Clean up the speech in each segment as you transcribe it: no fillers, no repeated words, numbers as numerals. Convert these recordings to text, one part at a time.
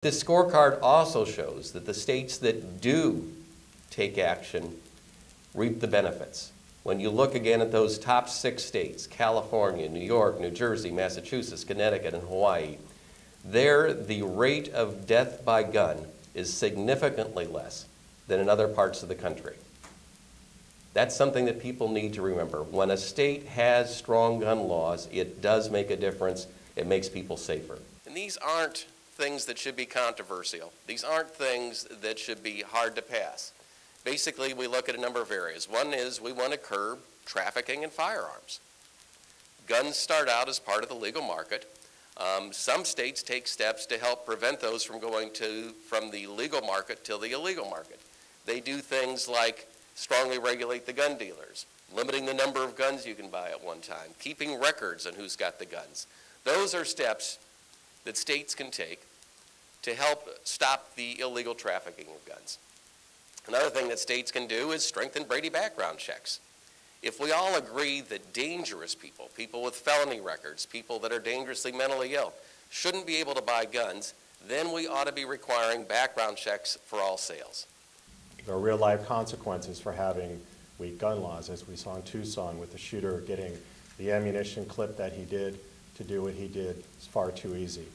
This scorecard also shows that the states that do take action reap the benefits. When you look again at those top 6 states, California, New York, New Jersey, Massachusetts, Connecticut, and Hawaii, there the rate of death by gun is significantly less than in other parts of the country. That's something that people need to remember. When a state has strong gun laws, it does make a difference. It makes people safer. And these aren't things that should be controversial. These aren't things that should be hard to pass. Basically, we look at a number of areas. One is we want to curb trafficking in firearms. Guns start out as part of the legal market. Some states take steps to help prevent those from going from the legal market to the illegal market. They do things like strongly regulate the gun dealers, limiting the number of guns you can buy at one time, keeping records on who's got the guns. Those are steps that states can take to help stop the illegal trafficking of guns. Another thing that states can do is strengthen Brady background checks. If we all agree that dangerous people, people with felony records, people that are dangerously mentally ill, shouldn't be able to buy guns, then we ought to be requiring background checks for all sales. There are real-life consequences for having weak gun laws, as we saw in Tucson with the shooter getting the ammunition clip that he did to do what he did. It's far too easy.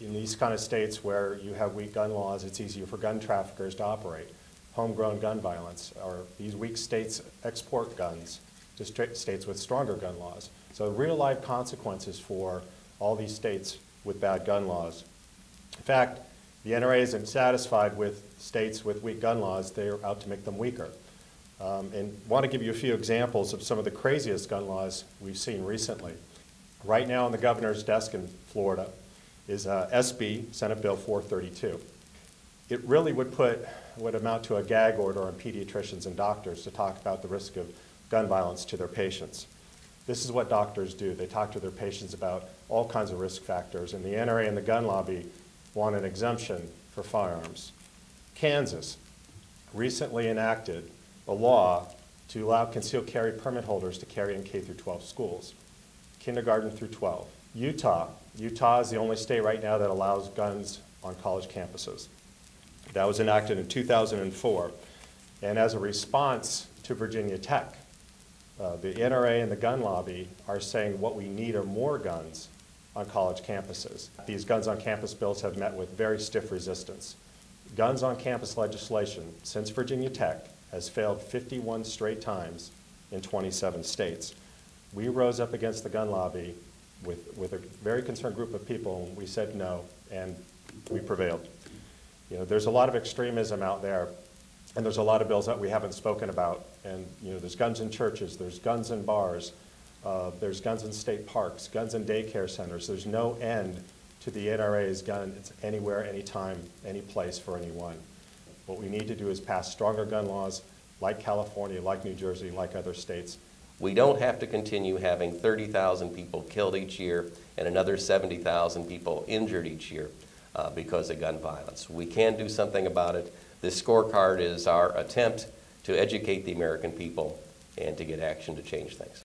In these kind of states where you have weak gun laws, it's easier for gun traffickers to operate. Homegrown gun violence, or these weak states export guns to states with stronger gun laws. So real-life consequences for all these states with bad gun laws. In fact, the NRA isn't satisfied with states with weak gun laws. They're out to make them weaker. And want to give you a few examples of some of the craziest gun laws we've seen recently. Right now on the governor's desk in Florida is SB, Senate Bill 432. It really would amount to a gag order on pediatricians and doctors to talk about the risk of gun violence to their patients. This is what doctors do. They talk to their patients about all kinds of risk factors, and the NRA and the gun lobby want an exemption for firearms. Kansas recently enacted a law to allow concealed carry permit holders to carry in K through 12 schools, kindergarten through 12. Utah is the only state right now that allows guns on college campuses. That was enacted in 2004, and as a response to Virginia Tech, the NRA and the gun lobby are saying what we need are more guns on college campuses. These guns on campus bills have met with very stiff resistance. Guns on campus legislation since Virginia Tech has failed 51 straight times in 27 states. We rose up against the gun lobby with a very concerned group of people, and we said no, and we prevailed. You know, there's a lot of extremism out there, and there's a lot of bills that we haven't spoken about. And you know, there's guns in churches, there's guns in bars, there's guns in state parks, guns in daycare centers. There's no end to the NRA's gun. It's anywhere, anytime, any place for anyone. What we need to do is pass stronger gun laws like California, like New Jersey, like other states. We don't have to continue having 30,000 people killed each year and another 70,000 people injured each year because of gun violence. We can do something about it. This scorecard is our attempt to educate the American people and to get action to change things.